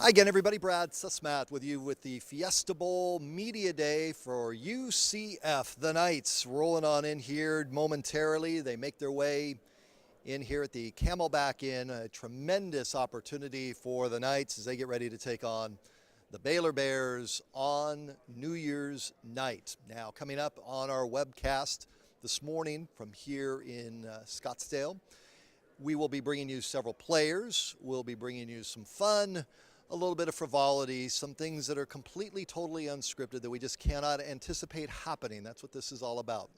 Hi again, everybody. Brad Susmat with you with the Fiesta Bowl Media Day for UCF. The Knights rolling on in here momentarily. They make their way in here at the Camelback Inn. A tremendous opportunity for the Knights as they get ready to take on the Baylor Bears on New Year's night. Now, coming up on our webcast this morning from here in Scottsdale, we will be bringing you several players. We'll be bringing you some fun, a little bit of frivolity, some things that are completely, totally unscripted that we just cannot anticipate happening. That's what this is all about.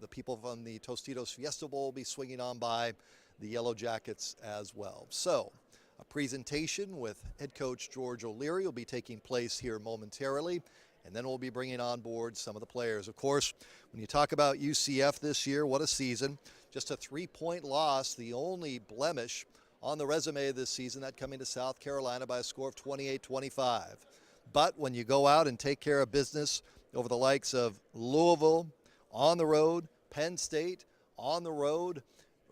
The people from the Tostitos Fiesta Bowl will be swinging on by, the Yellow Jackets as well. So, a presentation with head coach George O'Leary will be taking place here momentarily, and then we'll be bringing on board some of the players. Of course, when you talk about UCF this year, what a season. Just a 3-point loss, the only blemish on the resume this season, that coming to South Carolina by a score of 28-25. But when you go out and take care of business over the likes of Louisville on the road, Penn State on the road,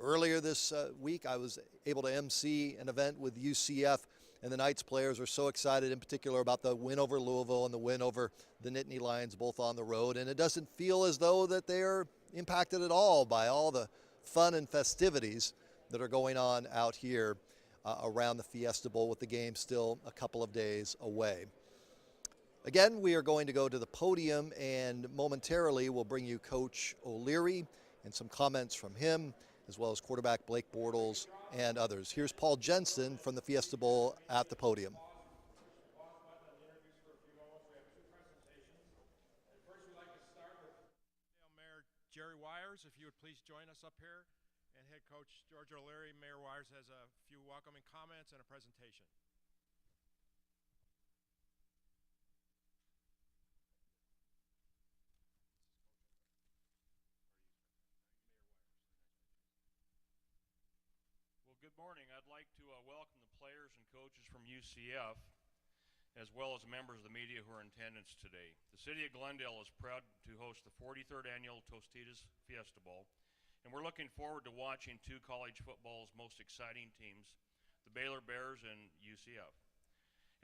earlier this week I was able to MC an event with UCF, and the Knights players are so excited in particular about the win over Louisville and the win over the Nittany Lions, both on the road. And it doesn't feel as though that they are impacted at all by all the fun and festivities that are going on out here around the Fiesta Bowl, with the game still a couple of days away. Again, we are going to go to the podium, and momentarily we'll bring you Coach O'Leary and some comments from him, as well as quarterback Blake Bortles and others. Here's Paul Jensen from the Fiesta Bowl at the podium. Mayor Jerry Wires, if you would please join us up here. And head coach George O'Leary, Mayor Wires, has a few welcoming comments and a presentation. Well, good morning. I'd like to welcome the players and coaches from UCF, as well as members of the media who are in attendance today. The city of Glendale is proud to host the 43rd annual Tostitos Fiesta Bowl, and we're looking forward to watching two college football's most exciting teams, the Baylor Bears and UCF.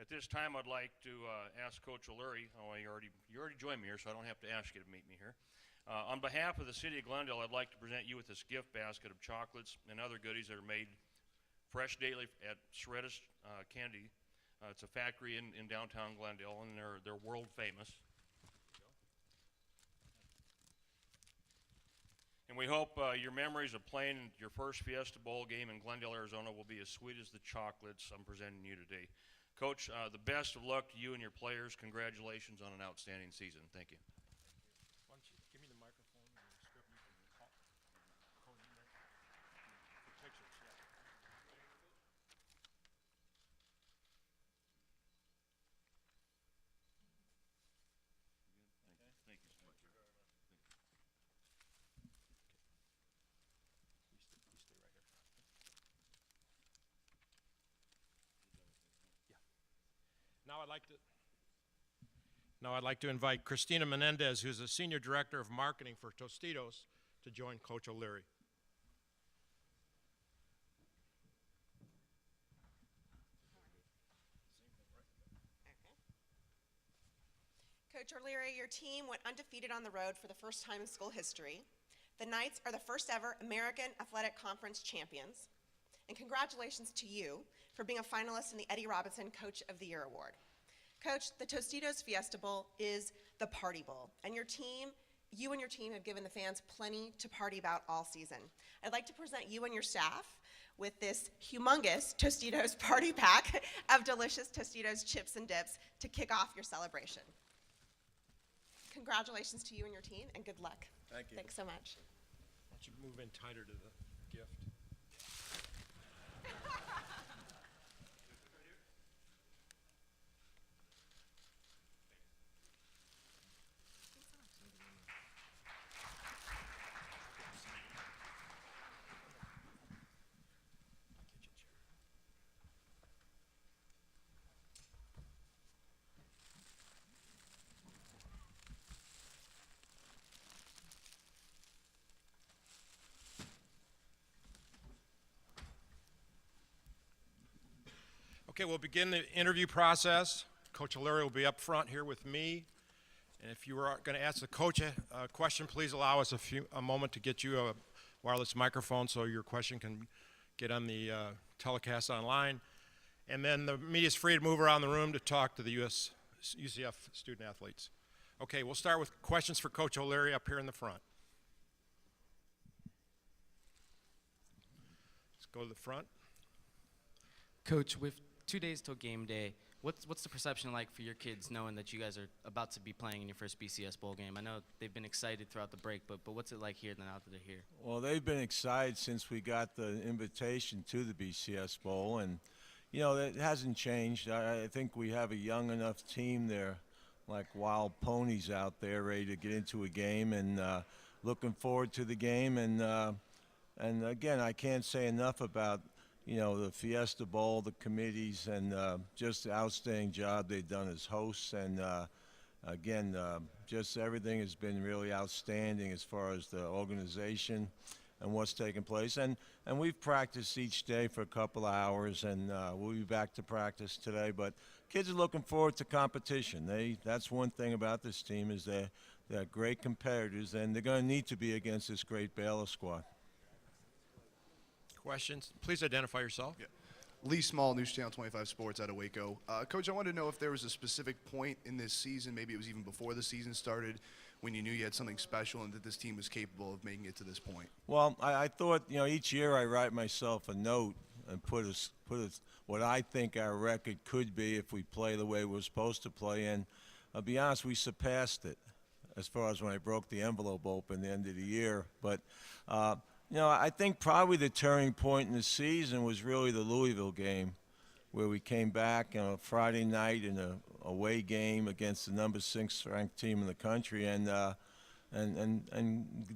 At this time, I'd like to ask Coach O'Leary. Oh, you already joined me here, so I don't have to ask you to meet me here. On behalf of the city of Glendale, I'd like to present you with this gift basket of chocolates and other goodies that are made fresh daily at Shredda's Candy. It's a factory in downtown Glendale, and they're world famous. And we hope your memories of playing your first Fiesta Bowl game in Glendale, Arizona will be as sweet as the chocolates I'm presenting you today. Coach, the best of luck to you and your players. Congratulations on an outstanding season. Thank you. Why don't you give me the microphone and the script, and you can code in there. For pictures, yeah. Thank you. Now I'd like to invite Christina Menendez, who's the Senior Director of Marketing for Tostitos, to join Coach O'Leary. Coach O'Leary, your team went undefeated on the road for the first time in school history. The Knights are the first ever American Athletic Conference champions. And congratulations to you for being a finalist in the Eddie Robinson Coach of the Year Award. Coach, the Tostitos Fiesta Bowl is the party bowl, and you and your team have given the fans plenty to party about all season. I'd like to present you and your staff with this humongous Tostitos party pack of delicious Tostitos chips and dips to kick off your celebration. Congratulations to you and your team, and good luck. Thank you. Thanks so much. Why don't you move in tighter to the gift? Okay, we'll begin the interview process. Coach O'Leary will be up front here with me. And if you are going to ask the coach a question, please allow us a moment to get you a wireless microphone so your question can get on the telecast online. And then the media is free to move around the room to talk to the UCF student athletes. Okay, we'll start with questions for Coach O'Leary up here in the front. Let's go to the front. Coach, with 2 days till game day, what's the perception like for your kids knowing that you guys are about to be playing in your first BCS bowl game? I know they've been excited throughout the break, but what's it like here now that they're here? Well, they've been excited since we got the invitation to the BCS Bowl, and you know it hasn't changed. I think we have a young enough team there, like wild ponies out there, ready to get into a game, and looking forward to the game. And again, I can't say enough about the Fiesta Bowl, the committees, and just the outstanding job they've done as hosts. And again, just everything has been really outstanding as far as the organization and what's taking place. And we've practiced each day for a couple of hours, and we'll be back to practice today. But kids are looking forward to competition. That's one thing about this team is they're great competitors, and they're going to need to be against this great Baylor squad. Questions? Please identify yourself. Yeah. Lee Small, News Channel 25 Sports out of Waco. Coach, I wanted to know if there was a specific point in this season, maybe it was even before the season started, when you knew you had something special and that this team was capable of making it to this point. Well, I thought, each year I write myself a note and put what I think our record could be if we play the way we're supposed to play. And I'll be honest, we surpassed it as far as when I broke the envelope open at the end of the year. But I think probably the turning point in the season was really the Louisville game, where we came back on a Friday night in a away game against the number 6 ranked team in the country, and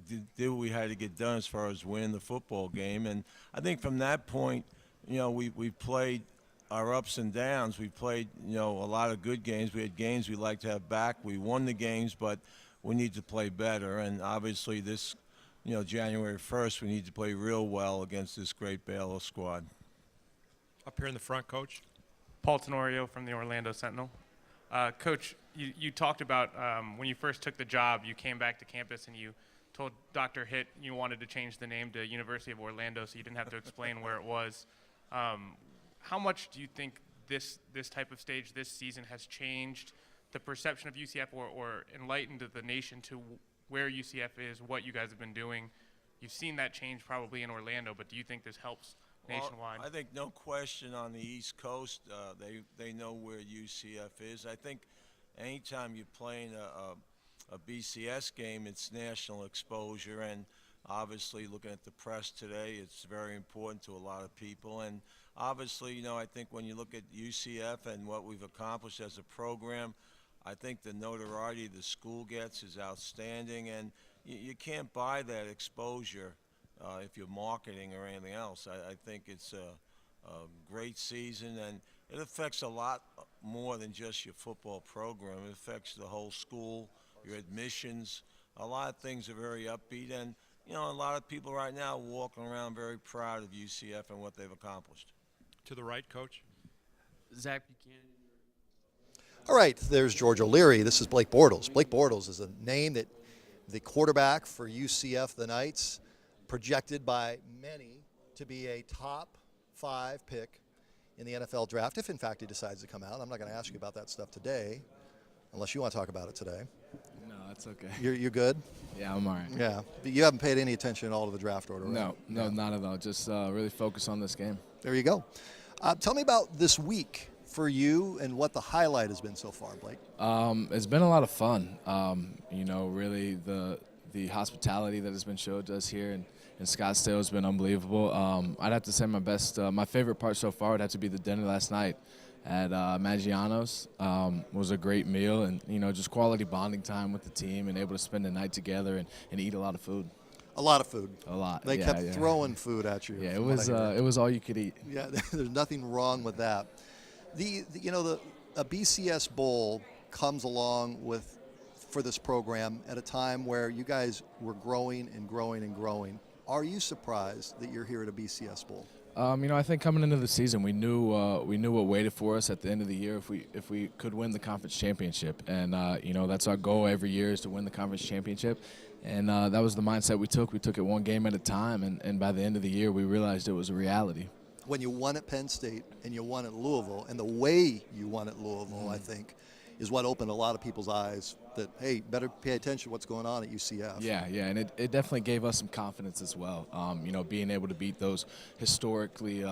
did what we had to get done as far as winning the football game. And I think from that point, we played our ups and downs. We played a lot of good games. We had games we like to have back. We won the games, but we need to play better. And obviously this. January 1st, we need to play real well against this great Baylor squad. Up here in the front, Coach. Paul Tenorio from the Orlando Sentinel. Coach, you talked about when you first took the job, you came back to campus and you told Dr. Hitt you wanted to change the name to University of Orlando so you didn't have to explain where it was. How much do you think this type of stage this season has changed the perception of UCF or enlightened the nation to where UCF is, what you guys have been doing? You've seen that change probably in Orlando, but do you think this helps nationwide? I think no question on the East Coast, they know where UCF is. I think anytime you're playing a BCS game, it's national exposure, and obviously looking at the press today, it's very important to a lot of people. And obviously, I think when you look at UCF and what we've accomplished as a program, I think the notoriety the school gets is outstanding, and you can't buy that exposure if you're marketing or anything else. I think it's a great season, and it affects a lot more than just your football program. It affects the whole school, your admissions. A lot of things are very upbeat, and a lot of people right now walking around very proud of UCF and what they've accomplished. To the right, Coach. Zach Buchanan. All right, there's George O'Leary. This is Blake Bortles. Blake Bortles is a name that the quarterback for UCF, the Knights, projected by many to be a top 5 pick in the NFL draft, if in fact he decides to come out. I'm not going to ask you about that stuff today, unless you want to talk about it today. No, that's okay. You good? Yeah, I'm all right. Yeah. But you haven't paid any attention at all to the draft order, right? No, Yeah. not at all. Just really focus on this game. There you go. Tell me about this week for you and what the highlight has been so far, Blake. It's been a lot of fun. Really the hospitality that has been showed to us here in Scottsdale has been unbelievable. I'd have to say my favorite part so far would have to be the dinner last night at Maggiano's. Was a great meal, and just quality bonding time with the team and able to spend the night together and eat a lot of food. A lot of food. A lot. They kept throwing food at you. Yeah, it was all you could eat. Yeah, there's nothing wrong with that. A BCS Bowl comes along for this program at a time where you guys were growing and growing and growing. Are you surprised that you're here at a BCS Bowl? I think coming into the season, we knew what waited for us at the end of the year if we could win the conference championship, and that's our goal every year is to win the conference championship, and that was the mindset we took. We took it one game at a time, and by the end of the year, we realized it was a reality. When you won at Penn State and you won at Louisville, and the way you won at Louisville, I think, is what opened a lot of people's eyes that, hey, better pay attention to what's going on at UCF. Yeah, and it definitely gave us some confidence as well. Being able to beat those historically,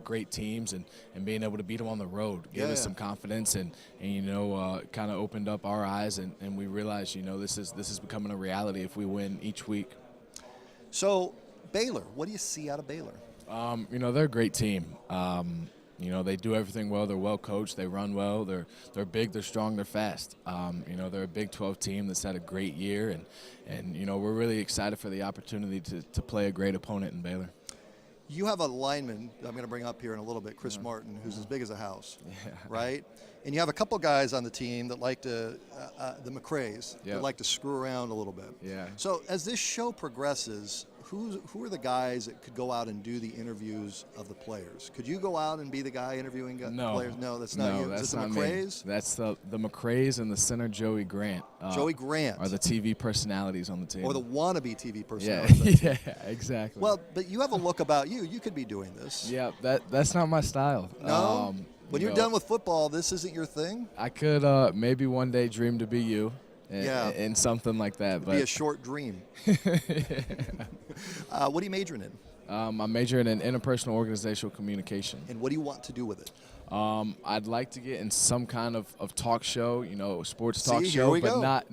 great teams and being able to beat them on the road gave us some confidence and kind of opened up our eyes and we realized, this is becoming a reality if we win each week. So, Baylor, what do you see out of Baylor? They're a great team. They do everything well. They're well coached. They run well. They're big. They're strong. They're fast. They're a Big 12 team that's had a great year, and we're really excited for the opportunity to play a great opponent in Baylor. You have a lineman that I'm going to bring up here in a little bit, Chris Martin, who's as big as a house, right? And you have a couple guys on the team that like to, the McCrays, that like to screw around a little bit. Yeah. So as this show progresses, who are the guys that could go out and do the interviews of the players? Could you go out and be the guy interviewing players? No, that's not you. That's Is it the not McCrays? Me. That's the McCrays and the center Joey Grant. Joey Grant are the TV personalities on the team. Or the wannabe TV personalities. Yeah, exactly. Well, but you have a look about you. You could be doing this. Yeah, that's not my style. No? When you're done with football, this isn't your thing? I could maybe one day dream to be you. And something like that. It'd be a short dream. What are you majoring in? I'm majoring in interpersonal organizational communication. And what do you want to do with it? I'd like to get in some kind of talk show, sports talk show, but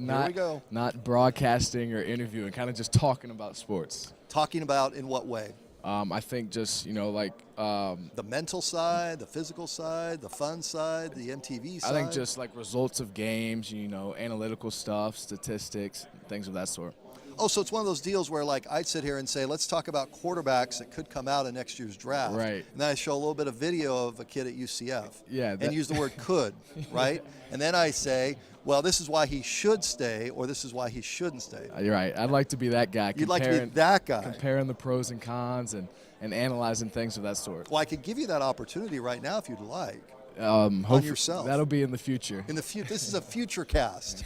not broadcasting or interviewing, kind of just talking about sports. Talking about in what way? I think just, the mental side, the physical side, the fun side, the MTV side? I think just like results of games, analytical stuff, statistics, things of that sort. Oh, so it's one of those deals where, like, I'd sit here and say, let's talk about quarterbacks that could come out in next year's draft. Right. And then I show a little bit of video of a kid at UCF. Yeah. And use the word could, right? And then I say, well, this is why he should stay, or this is why he shouldn't stay. You're right. I'd like to be that guy. You'd like to be that guy. Comparing the pros and cons and analyzing things of that sort. Well, I could give you that opportunity right now if you'd like. On yourself. That'll be in the future. In the future. This is a future cast.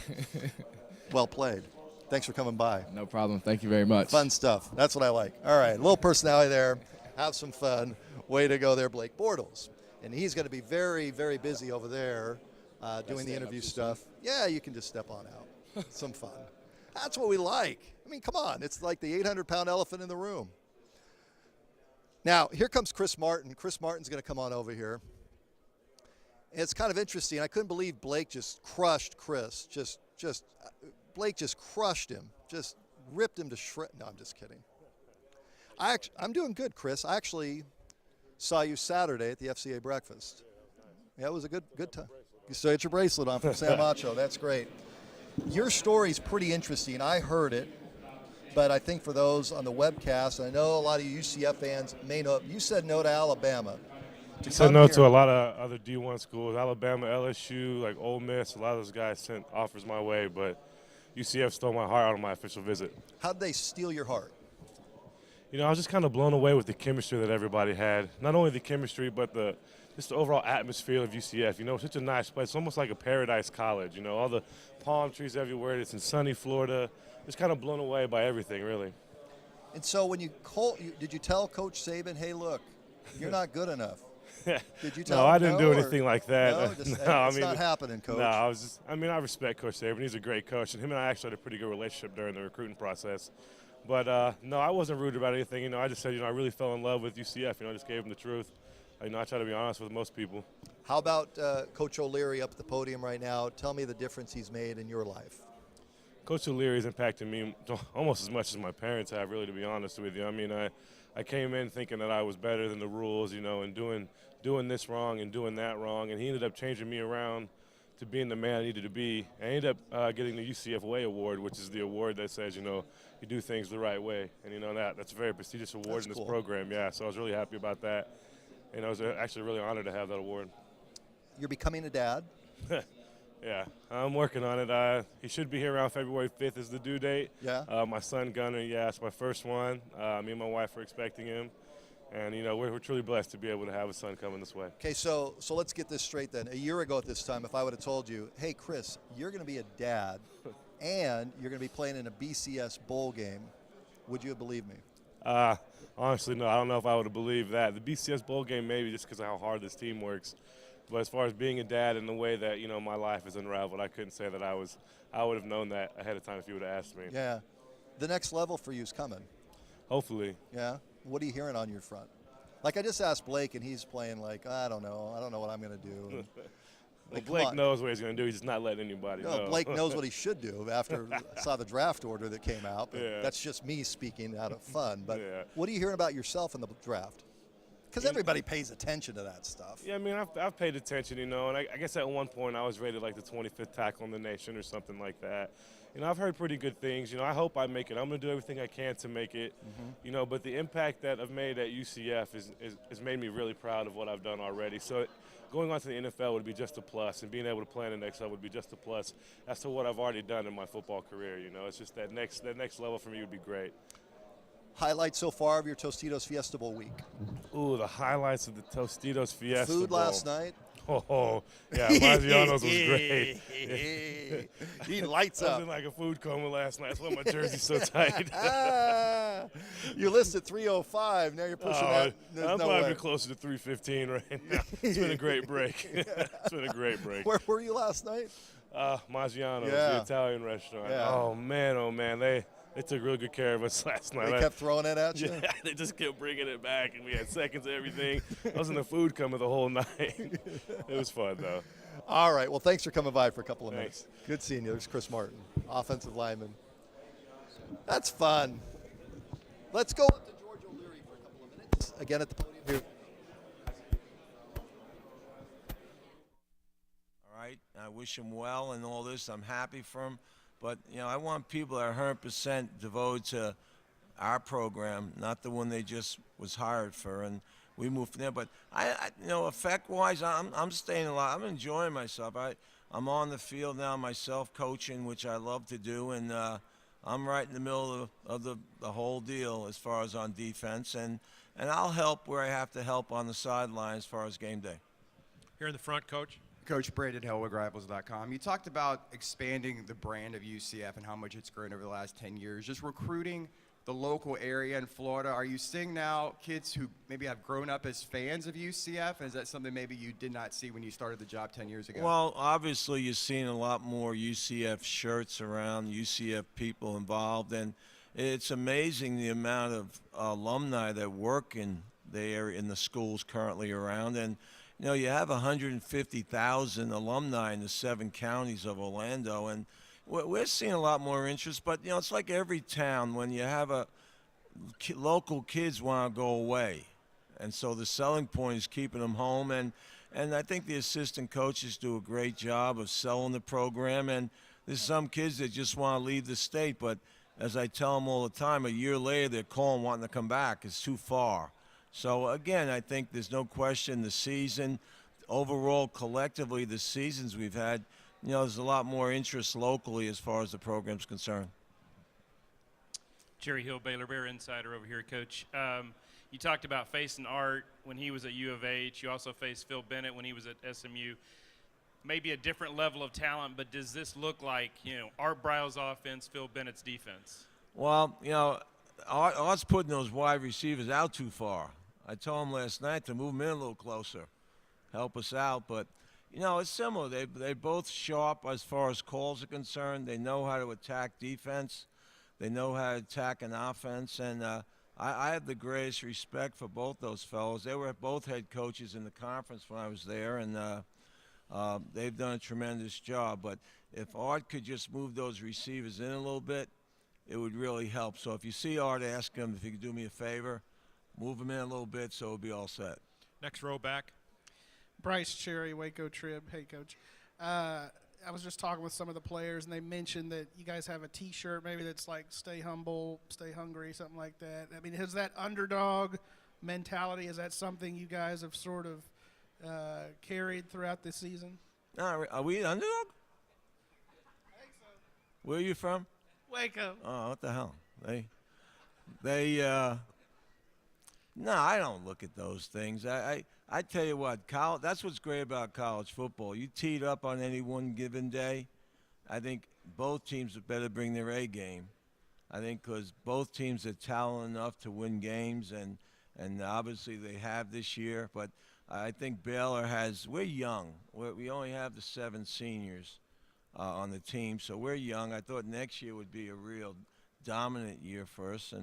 Well played. Thanks for coming by. No problem. Thank you very much. Fun stuff. That's what I like. All right, a little personality there. Have some fun. Way to go there, Blake Bortles. And he's going to be very, very busy over there doing the interview stuff. Yeah, you can just step on out. Some fun. That's what we like. I mean, come on. It's like the 800-pound elephant in the room. Now, here comes Chris Martin. Chris Martin's going to come on over here. And it's kind of interesting. I couldn't believe Blake just crushed Chris. Blake just crushed him, just ripped him to shreds. No, I'm just kidding. I'm doing good, Chris. I actually saw you Saturday at the FCA breakfast. Yeah, it was a good time. You still had your bracelet on from Sam Macho. That's great. Your story's pretty interesting. I heard it, but I think for those on the webcast, I know a lot of you UCF fans may know. You said no to Alabama. I said no to a lot of other D1 schools, Alabama, LSU, like Ole Miss. A lot of those guys sent offers my way, but UCF stole my heart on my official visit. How did they steal your heart? I was just kind of blown away with the chemistry that everybody had. Not only the chemistry, but just the overall atmosphere of UCF. It's such a nice place. It's almost like a paradise college. All the palm trees everywhere. It's in sunny Florida. Just kind of blown away by everything, really. And so when did you tell Coach Saban, hey, look, you're not good enough? Did you tell him? No, I didn't do anything like that. No, it's not happening, Coach. No, I respect Coach Saban. He's a great coach, and him and I actually had a pretty good relationship during the recruiting process. But, no, I wasn't rude about anything. I just said, I really fell in love with UCF. I just gave him the truth. I try to be honest with most people. How about Coach O'Leary up at the podium right now? Tell me the difference he's made in your life. Coach O'Leary's impacted me almost as much as my parents have, really, to be honest with you. I came in thinking that I was better than the rules, and doing this wrong and doing that wrong, and he ended up changing me around to being the man I needed to be. I ended up getting the UCF Way Award, which is the award that says, you do things the right way, and that's a very prestigious award in this program. Yeah, so I was really happy about that, and I was actually really honored to have that award. You're becoming a dad. Yeah, I'm working on it. He should be here around February 5th is the due date. Yeah. My son Gunner, it's my first one. Me and my wife are expecting him. And, you know, we're truly blessed to be able to have a son coming this way. Okay, so let's get this straight then. A year ago at this time, if I would have told you, hey, Chris, you're going to be a dad and you're going to be playing in a BCS bowl game, would you have believed me? Honestly, no. I don't know if I would have believed that. The BCS bowl game, maybe just because of how hard this team works. But as far as being a dad and the way that, you know, my life is unraveled, I couldn't say that I would have known that ahead of time if you would have asked me. Yeah. The next level for you is coming. Hopefully. Yeah? What are you hearing on your front? Like, I just asked Blake, and he's playing like, I don't know what I'm going to do. Well, Blake knows what he's going to do. He's just not letting anybody know. Blake knows what he should do after saw the draft order that came out. But Yeah. That's just me speaking out of fun. But Yeah. what are you hearing about yourself in the draft? Because everybody pays attention to that stuff. Yeah, I mean, I've paid attention, you know, and I guess at one point I was rated like the 25th tackle in the nation or something like that. You know, I've heard pretty good things. You know, I hope I make it. I'm going to do everything I can to make it. You know, but the impact that I've made at UCF has made me really proud of what I've done already. So going on to the NFL would be just a plus, and being able to play in the next level would be just a plus as to what I've already done in my football career. You know, it's just that next level for me would be great. Highlight so far of your Tostitos Fiesta Bowl week? Ooh, the highlights of the Tostitos Fiesta Food Bowl. last night? Oh, yeah, Maggiano's was great. He lights I was up. in like a food coma last night. That's why my jersey's so tight. You listed 305. Now you're pushing that. There's I'm no probably way. closer to 315 right now. It's been a great break. It's been a great break. Where were you last night? Maggiano's, Yeah. the Italian restaurant. Yeah. Oh man, they took real good care of us last night. They kept throwing it at you? Yeah, they just kept bringing it back, and we had seconds of everything. I was in the food coma the whole night. It was fun, though. All right. Well, thanks for coming by for a couple of Thanks. minutes. Good seeing you. There's Chris Martin, offensive lineman. That's fun. Let's go up to George O'Leary for a couple of minutes. Again at the podium here. All right. I wish him well and all this. I'm happy for him. But, you know, I want people that are 100% devoted to our program, not the one they just was hired for. And we moved from there. But, you know, effect-wise, I'm staying alive. I'm enjoying myself. I'm on the field now myself, coaching, which I love to do. And I'm right in the middle of the whole deal as far as on defense. And I'll help where I have to help on the sideline as far as game day. Here in the front, Coach. Coach Brandon Hellwig, Rivals.com. You talked about expanding the brand of UCF and how much it's grown over the last 10 years. Just recruiting the local area in Florida. Are you seeing now kids who maybe have grown up as fans of UCF? And is that something maybe you did not see when you started the job 10 years ago? Well, obviously you're seeing a lot more UCF shirts around, UCF people involved, and it's amazing the amount of alumni that work in the area, in the schools currently around. And you know, you have 150,000 alumni in the 7 counties of Orlando, and we're seeing a lot more interest. But, you know, it's like every town. When you have local kids want to go away, and so the selling point is keeping them home. And I think the assistant coaches do a great job of selling the program. And there's some kids that just want to leave the state, but as I tell them all the time, a year later they're calling wanting to come back. It's too far. So, again, I think there's no question the season, overall, collectively, the seasons we've had, you know, there's a lot more interest locally as far as the program's concerned. Jerry Hill, Baylor Bear Insider over here, Coach. You talked about facing Art when he was at U of H. You also faced Phil Bennett when he was at SMU. Maybe a different level of talent, but does this look like, you know, Art Briles' offense, Phil Bennett's defense? Well, you know, Art's putting those wide receivers out too far. I told him last night to move them in a little closer, help us out. But, you know, it's similar. They're both sharp as far as calls are concerned. They know how to attack defense. They know how to attack an offense. And I have the greatest respect for both those fellows. They were both head coaches in the conference when I was there, and they've done a tremendous job. But if Art could just move those receivers in a little bit, it would really help. So if you see Art, ask him if he could do me a favor. Move him in a little bit so it'll be all set. Next row back. Bryce Cherry, Waco Trib. Hey, Coach. I was just talking with some of the players, and they mentioned that you guys have a T-shirt maybe that's like "Stay humble, stay hungry," something like that. I mean, has that underdog mentality, is that something you guys have sort of carried throughout this season? Are we underdog? I think so. Where are you from? Waco. Oh, what the hell? No, I don't look at those things. I tell you what, that's what's great about college football. You tee it up on any one given day. I think both teams would better bring their A game. I think because both teams are talented enough to win games, and obviously they have this year. But I think Baylor we're young. We only have the 7 seniors on the team, so we're young. I thought next year would be a real dominant year for us,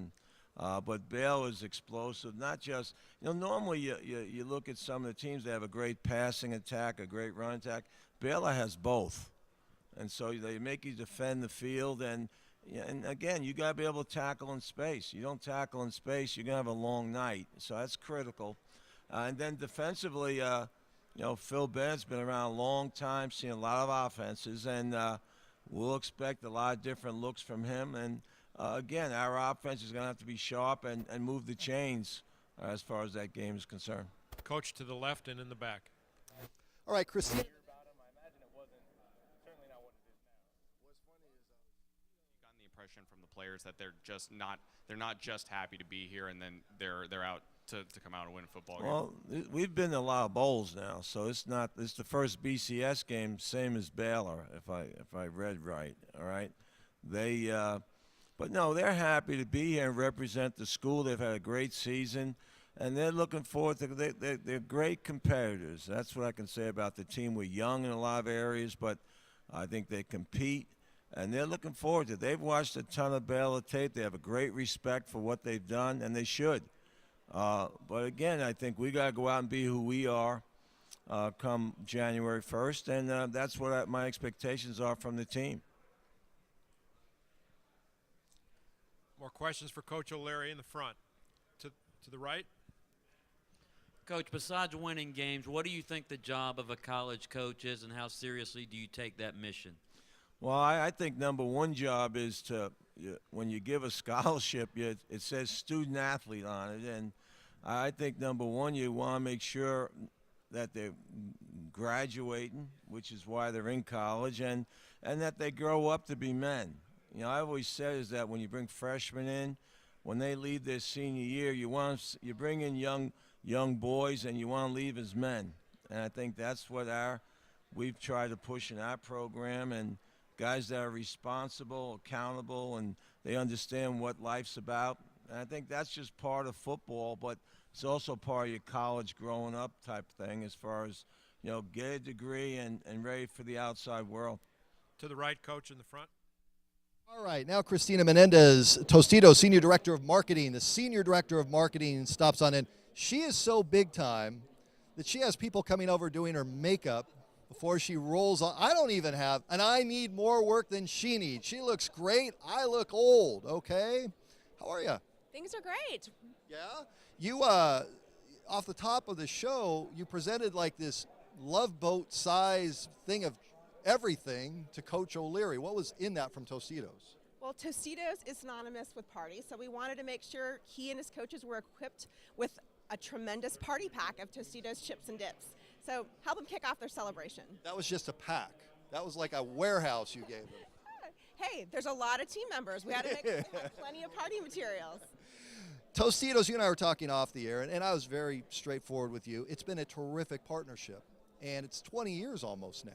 but Baylor is explosive. Not just, normally you look at some of the teams that have a great passing attack, a great run attack. Baylor has both, and so they make you defend the field. And again, you got to be able to tackle in space. You don't tackle in space, you're gonna have a long night. So that's critical. And then defensively, Phil Bennett's been around a long time, seen a lot of offenses, and we'll expect a lot of different looks from him. And again, our offense is going to have to be sharp and move the chains as far as that game is concerned. Coach to the left and in the back. All right, Christine. Gotten the impression from the players that they're not just happy to be here and then they're out to come out and win a football game. Well, we've been to a lot of bowls now, so it's the first BCS game, same as Baylor, if I read right. All right, but no, they're happy to be here and represent the school. They've had a great season, and they're looking forward to. They're great competitors. That's what I can say about the team. We're young in a lot of areas, but I think they compete. And they're looking forward to it. They've watched a ton of Baylor tape. They have a great respect for what they've done, and they should. But again, I think we got to go out and be who we are come January 1st, and that's what my expectations are from the team. More questions for Coach O'Leary in the front. To the right. Coach, besides winning games, what do you think the job of a college coach is, and how seriously do you take that mission? Well, I think number one job is when you give a scholarship, it says student athlete on it. And I think number one, you want to make sure that they're graduating, which is why they're in college, and that they grow up to be men. I always said is that when you bring freshmen in, when they leave their senior year, you bring in young boys and you want to leave as men. And I think that's what we've tried to push in our program, and guys that are responsible, accountable, and they understand what life's about. And I think that's just part of football, but it's also part of your college growing up type thing as far as, get a degree and ready for the outside world. To the right, Coach, in the front. All right, now Christina Menendez, Tostitos Senior Director of Marketing. The Senior Director of Marketing stops on in. She is so big time that she has people coming over doing her makeup before she rolls on. I don't even have, and I need more work than she needs. She looks great. I look old, okay? How are you? Things are great. Yeah? You, off the top of the show, you presented like this Love Boat size thing of everything to Coach O'Leary. What was in that from Tostitos? Well, Tostitos is synonymous with party, so we wanted to make sure he and his coaches were equipped with a tremendous party pack of Tostitos chips and dips. So help them kick off their celebration. That was just a pack. That was like a warehouse you gave them. Hey, there's a lot of team members. We had to have plenty of party materials. Tostitos, you and I were talking off the air, and I was very straightforward with you. It's been a terrific partnership, and it's 20 years almost now.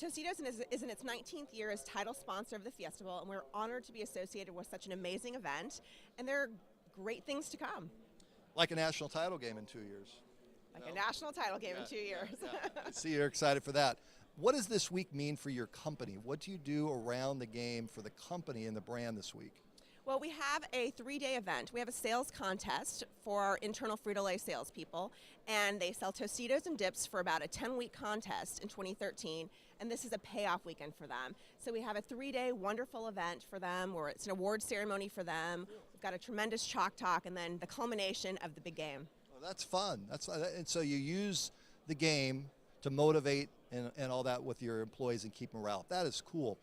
Tostitos is in its 19th year as title sponsor of the Fiesta Bowl, and we're honored to be associated with such an amazing event, and there are great things to come. Like a national title game in 2 years. Like a national title game in 2 years. I see you're excited for that. What does this week mean for your company? What do you do around the game for the company and the brand this week? Well, we have a 3-day event. We have a sales contest for our internal Frito-Lay salespeople, and they sell Tostitos and dips for about a 10-week contest in 2013, and this is a payoff weekend for them. So we have a 3-day wonderful event for them, where it's an award ceremony for them. We've got a tremendous chalk talk, and then the culmination of the big game. Well, that's fun. And so you use the game to motivate and all that with your employees and keep morale. That is cool.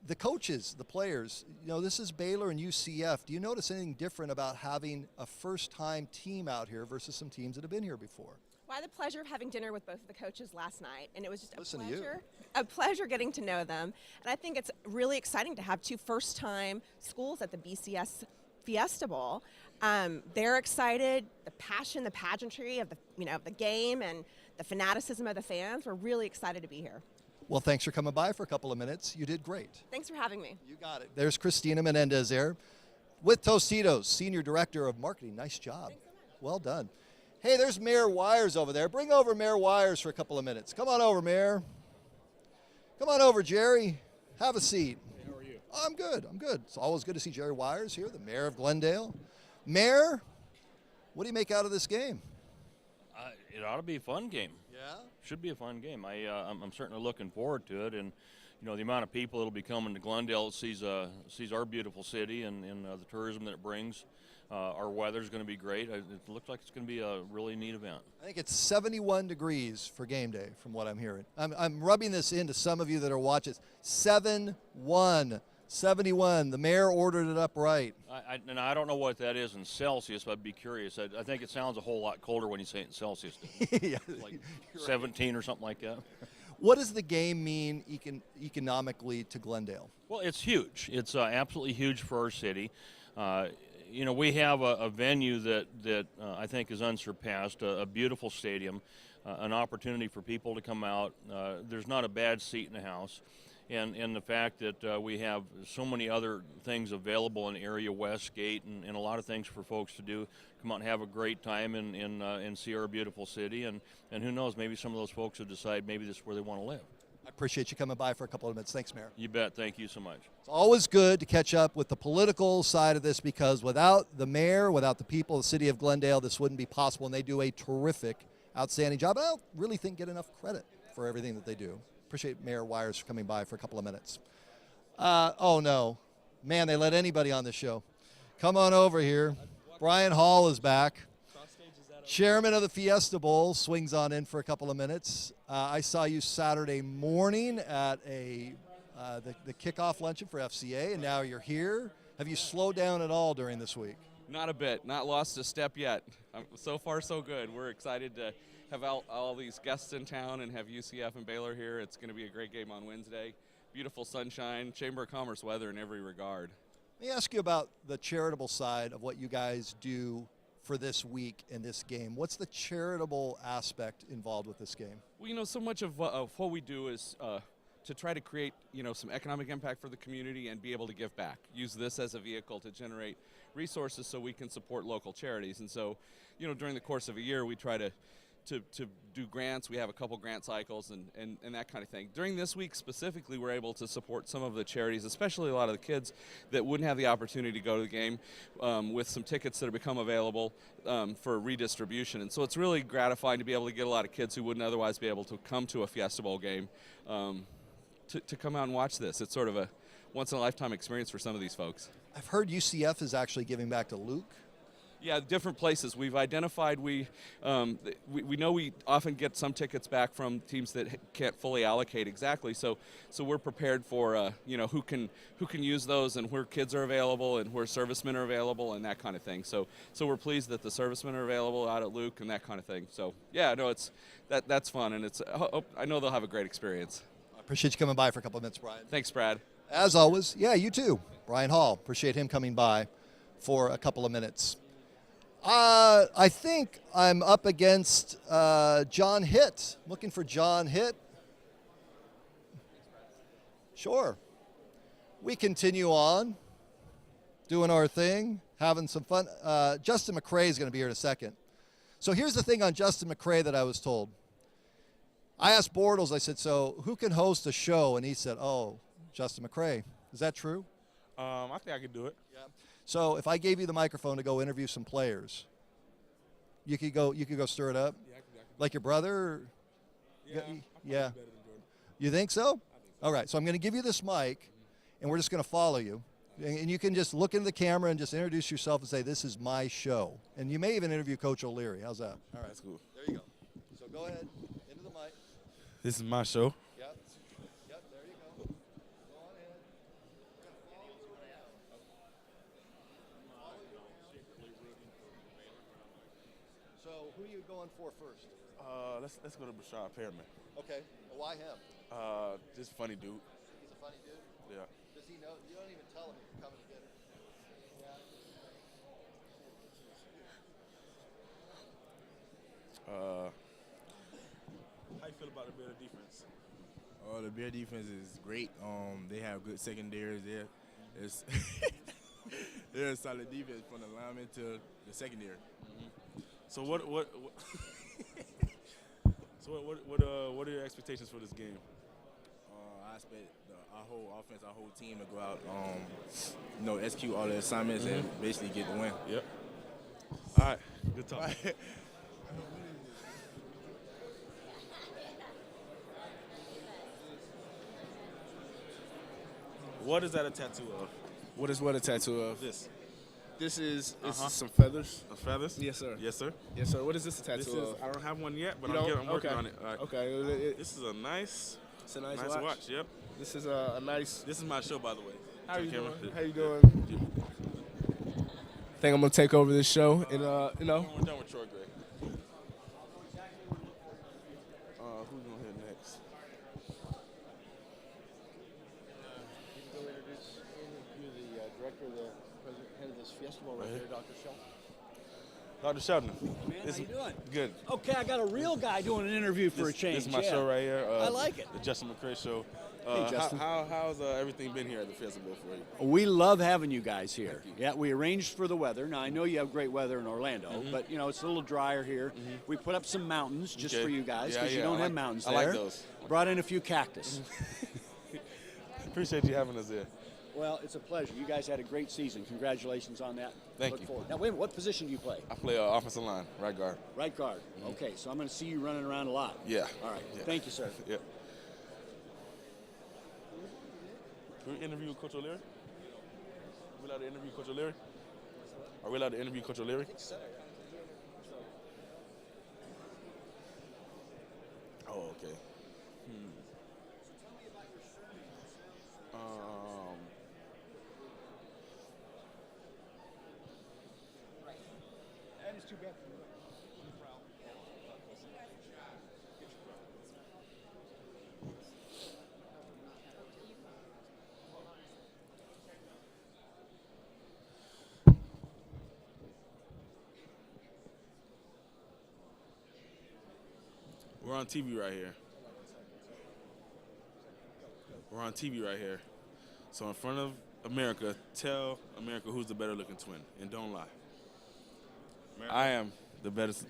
The coaches, the players, this is Baylor and UCF. Do you notice anything different about having a first-time team out here versus some teams that have been here before? Well, I had the pleasure of having dinner with both of the coaches last night, and it was just a pleasure getting to know them. And I think it's really exciting to have 2 first-time schools at the BCS Fiesta Bowl. They're excited. The passion, the pageantry of the game, and the fanaticism of the fans. We're really excited to be here. Well, thanks for coming by for a couple of minutes. You did great. Thanks for having me. You got it. There's Christina Menendez there with Tostitos, Senior Director of Marketing. Nice job. Well done. Hey, there's Mayor Wires over there. Bring over Mayor Wires for a couple of minutes. Come on over, Mayor. Come on over, Jerry. Have a seat. Hey, how are you? I'm good. I'm good. It's always good to see Jerry Wires here, the Mayor of Glendale. Mayor, what do you make out of this game? It ought to be a fun game. Yeah? Should be a fun game. I'm certainly looking forward to it, and the amount of people that'll be coming to Glendale sees our beautiful city and the tourism that it brings. Our weather's going to be great. It looks like it's going to be a really neat event. I think it's 71 degrees for game day, from what I'm hearing. I'm rubbing this into some of you that are watching. 71. 71. The mayor ordered it up right. And I don't know what that is in Celsius, but I'd be curious. I think it sounds a whole lot colder when you say it in Celsius. Yeah, like 17 or something like that. What does the game mean economically to Glendale? Well, it's huge. It's absolutely huge for our city. We have a venue that I think is unsurpassed, a beautiful stadium, an opportunity for people to come out. There's not a bad seat in the house. And the fact that we have so many other things available in Area West Gate and a lot of things for folks to do, come out and have a great time and see our beautiful city. And who knows, maybe some of those folks will decide maybe this is where they want to live. I appreciate you coming by for a couple of minutes. Thanks, Mayor. You bet. Thank you so much. It's always good to catch up with the political side of this because without the mayor, without the people of the city of Glendale, this wouldn't be possible. And they do a terrific, outstanding job. I don't really think get enough credit for everything that they do. Appreciate Mayor Wires for coming by for a couple of minutes. Oh, no. Man, they let anybody on the show. Come on over here. Brian Hall is back. Chairman of the Fiesta Bowl swings on in for a couple of minutes. I saw you Saturday morning at the kickoff luncheon for FCA, and now you're here. Have you slowed down at all during this week? Not a bit. Not lost a step yet. So far, so good. We're excited to have all these guests in town and have UCF and Baylor here. It's going to be a great game on Wednesday. Beautiful sunshine, Chamber of Commerce weather in every regard. Let me ask you about the charitable side of what you guys do for this week and this game. What's the charitable aspect involved with this game? Well, so much of what we do is to try to create, some economic impact for the community and be able to give back. Use this as a vehicle to generate resources so we can support local charities. And so, during the course of a year, we try to do grants. We have a couple grant cycles and that kind of thing. During this week specifically, we're able to support some of the charities, especially a lot of the kids that wouldn't have the opportunity to go to the game with some tickets that have become available for redistribution. And so it's really gratifying to be able to get a lot of kids who wouldn't otherwise be able to come to a Fiesta Bowl game to come out and watch this. It's sort of a once-in-a-lifetime experience for some of these folks. I've heard UCF is actually giving back to Luke. Yeah, different places. We've identified we know we often get some tickets back from teams that can't fully allocate exactly. So we're prepared for who can use those and where kids are available and where servicemen are available and that kind of thing. So we're pleased that the servicemen are available out at Luke and that kind of thing. So yeah, no, that's fun and I know they'll have a great experience. I appreciate you coming by for a couple of minutes, Brian. Thanks, Brad. As always, yeah, you too, Brian Hall. Appreciate him coming by for a couple of minutes. I think I'm up against John Hitt. Looking for John Hitt. Sure. We continue on, doing our thing, having some fun. Justin McCrae is going to be here in a second. So here's the thing on Justin McCrae that I was told. I asked Bortles, I said, so who can host a show? And he said, Justin McCrae. Is that true? I think I could do it. Yeah. So if I gave you the microphone to go interview some players, you could go stir it up? Yeah, I could. Like your brother? Or? Yeah. Yeah. Better than Jordan. You think so? I think so. All right. So I'm going to give you this mic, and we're just going to follow you. And you can just look into the camera and just introduce yourself and say, this is my show. And you may even interview Coach O'Leary. How's that? All right. That's cool. There you go. So go ahead. Into the mic. This is my show. Yep. Yep. There you go. Go on ahead. We're going to follow you around. So who are you going for first? Let's go to Brashad Perriman. Okay. Why him? Just funny dude. He's a funny dude? Yeah. Does he know? You don't even tell him if you're coming to get him. Yeah. about the Bear defense? The Bear defense is great. They have good secondaries there. It's they're a solid defense from the lineman to the secondary. So what what are your expectations for this game? I expect our whole offense, our whole team to go out, execute all the assignments and basically get the win. Yep. All right. Good talk. What is that a tattoo of? What is what a tattoo of? This. This is Uh-huh. some feathers. Feathers? Yes, sir. Yes, sir. Yes, sir. What is this a tattoo This is, of? I don't have one yet, but You I'm don't? working Okay. on it. All right. Okay. This is a nice, It's a nice watch. Yep. This is a nice. This is my show, by the way. How you Camera. doing? How you doing? I think I'm gonna take over this show, and We're done with Troy Gray. Who's gonna hit next? You're the director of the head of this festival right Right here, here. Dr. Shelton. Dr. Sheldon. Man, how you doing? Good. Okay, I got a real guy doing an interview for a change. This is my yeah. show right here. I like it. The Justin McCray Show. Hey, Justin. How's everything been here at the festival for you? We love having you guys here. Yeah, we arranged for the weather. Now, I know you have great weather in Orlando, but, it's a little drier here. We put up some mountains just Okay. for you guys Yeah, because you yeah, don't I have like- mountains I there. like those. Brought in a few cactus. Appreciate you having us here. Well, it's a pleasure. You guys had a great season. Congratulations on that. Thank Look you. forward. Now, wait a minute. What position do you play? I play offensive line, right guard. Right guard. Okay, so I'm going to see you running around a lot. Yeah. All right. Yeah. Thank you, sir. Yeah. Can we interview Coach O'Leary? Are we allowed to interview Coach O'Leary? Are we allowed to interview Coach O'Leary? Oh, okay. That is too bad. We're on TV right here. We're on TV right here. So in front of America, tell America who's the better looking twin, and don't lie. America? I am the best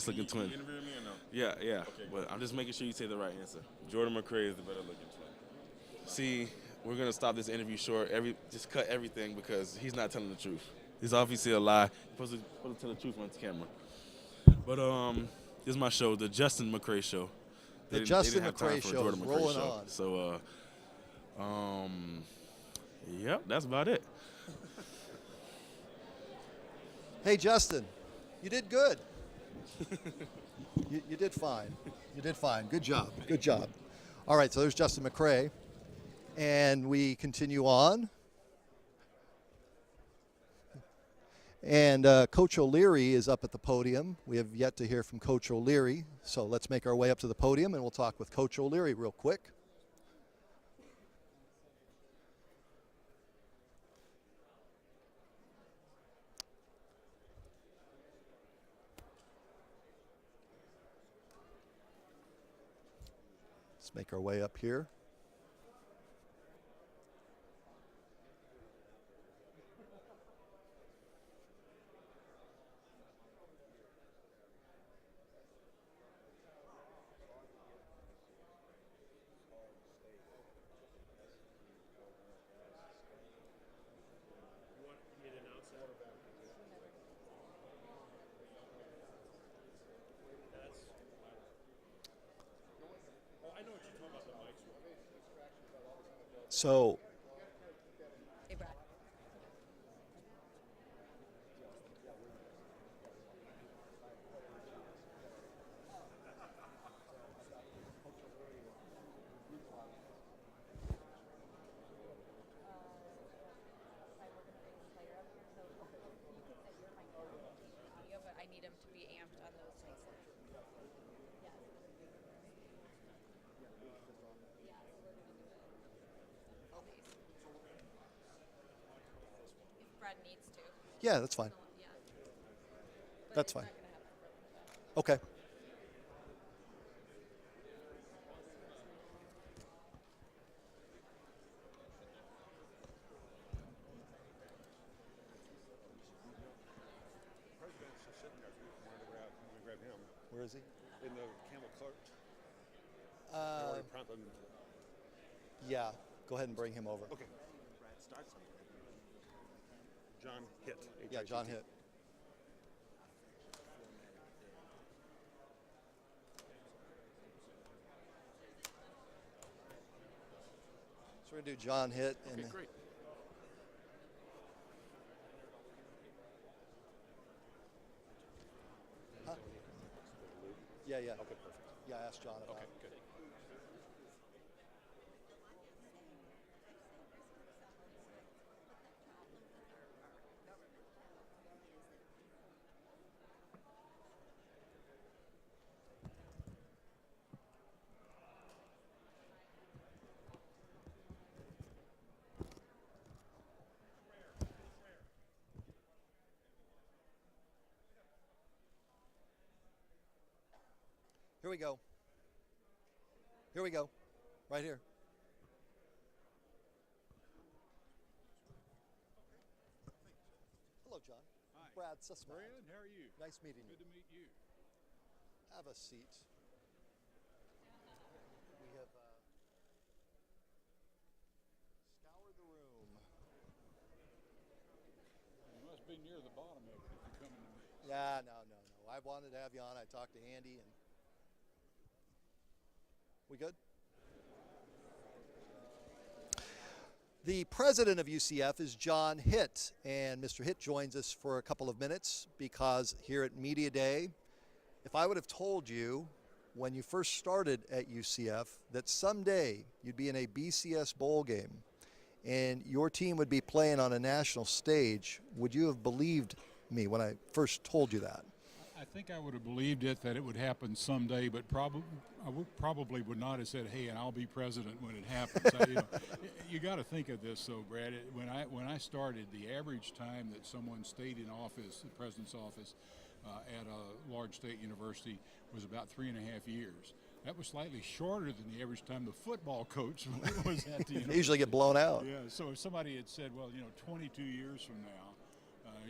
looking twin. You interviewing me or no? Yeah, yeah. Okay. But I'm just making sure you say the right answer. Jordan McCray is the better looking twin. See, we're gonna stop this interview short. Just cut everything because he's not telling the truth. He's obviously a lie. He's supposed to tell the truth on the camera. But this is my show, the Justin McCray Show. The They Justin didn't have time McCray for a Show is Jordan McCray rolling show. on. So, yep, that's about it. Hey, Justin, you did good. you did fine. You did fine. Good job. Good job. All right, so there's Justin McCray. And we continue on. And Coach O'Leary is up at the podium. We have yet to hear from Coach O'Leary. So let's make our way up to the podium and we'll talk with Coach O'Leary real quick. Let's make our way up here. So but I need him to be amped on those things. If Brad needs to. yeah, that's fine. That's fine. Okay. him. Where is he? In the camel cart. Yeah, go ahead and bring him over. Okay. John Hitt. Yeah, John Hitt. So we're going to do John Hitt. Okay, great. Huh? Yeah. Okay, perfect. Yeah, I asked John about Okay, it. good. Here we go. Here we go. Right here. Hello, John. Hi. Brad Sussman. Brad, how are you? Nice meeting you. Good to meet you. Have a seat. We have scoured the room. You must be near the bottom of it if you're coming to me. Yeah, no. I wanted to have you on. I talked to Andy, and we good? The president of UCF is John Hitt, and Mr. Hitt joins us for a couple of minutes because here at Media Day, if I would have told you when you first started at UCF that someday you'd be in a BCS bowl game and your team would be playing on a national stage, would you have believed me when I first told you that? I think I would have believed it that it would happen someday, but probably would not have said, "Hey, and I'll be president when it happens." You got to think of this, though, Brad. When I started, the average time that someone stayed in office, the president's office, at a large state university, was about 3.5 years. That was slightly shorter than the average time the football coach was at the university. They usually get blown out. Yeah. So if somebody had said, "Well, 22 years from now,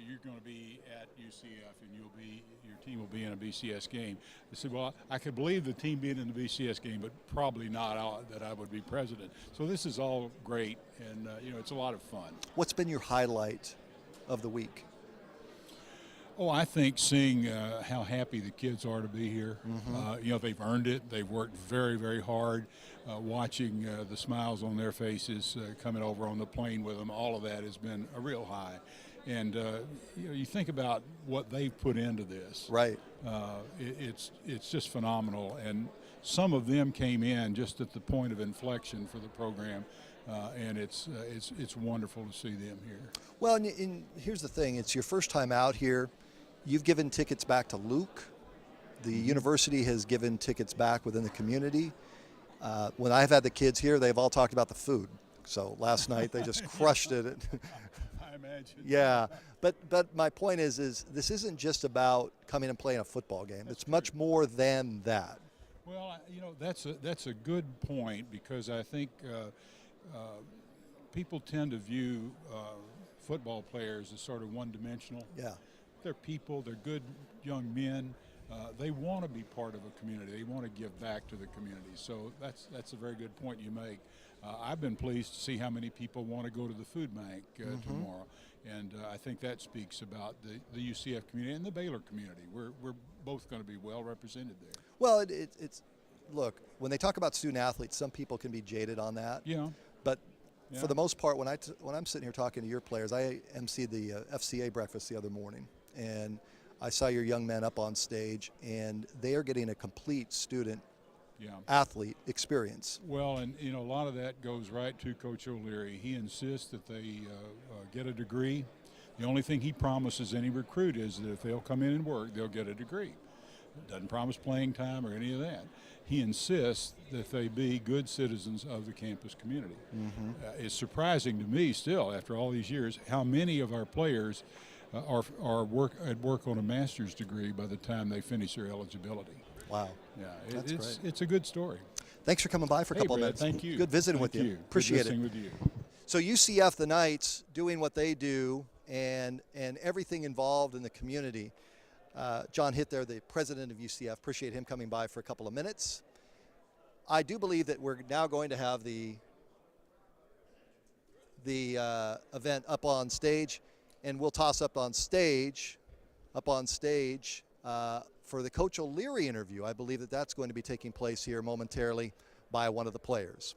you're going to be at UCF and your team will be in a BCS game," I said, "Well, I could believe the team being in the BCS game, but probably not that I would be president." So this is all great, and it's a lot of fun. What's been your highlight of the week? Oh, I think seeing how happy the kids are to be here. They've earned it. They've worked very, very hard. Watching the smiles on their faces coming over on the plane with them, all of that has been a real high. And you think about what they've put into this. Right. It's just phenomenal. And some of them came in just at the point of inflection for the program, and it's wonderful to see them here. Well, and here's the thing: it's your first time out here. You've given tickets back to Luke. The university has given tickets back within the community. When I've had the kids here, they've all talked about the food. So last night they just crushed it. I imagine. Yeah, but my point is this isn't just about coming and playing a football game. It's much more than that. Well, that's a good point, because I think people tend to view football players as sort of one-dimensional. Yeah. They're people. They're good young men. They want to be part of a community. They want to give back to the community. So that's a very good point you make. I've been pleased to see how many people want to go to the food bank tomorrow, and I think that speaks about the UCF community and the Baylor community. We're both going to be well represented there. Well, it's look, when they talk about student athletes, some people can be jaded on that. Yeah. But for the most part, when I'm sitting here talking to your players, I emceed the FCA breakfast the other morning, and I saw your young men up on stage, and they are getting a complete student athlete experience. Well, and a lot of that goes right to Coach O'Leary. He insists that they get a degree. The only thing he promises any recruit is that if they'll come in and work, they'll get a degree. Doesn't promise playing time or any of that. He insists that they be good citizens of the campus community. It's surprising to me still, after all these years, how many of our players are at work on a master's degree by the time they finish their eligibility. Wow. Yeah, That's great. It's a good story. Thanks for coming by for a couple of Brad, minutes. thank you. Good visiting Thank with you. you. Appreciate Good visiting it. with you. So UCF, the Knights, doing what they do, and everything involved in the community. John Hitt there, the president of UCF. Appreciate him coming by for a couple of minutes. I do believe that we're now going to have the event up on stage, and we'll toss up on stage for the Coach O'Leary interview. I believe that that's going to be taking place here momentarily by one of the players.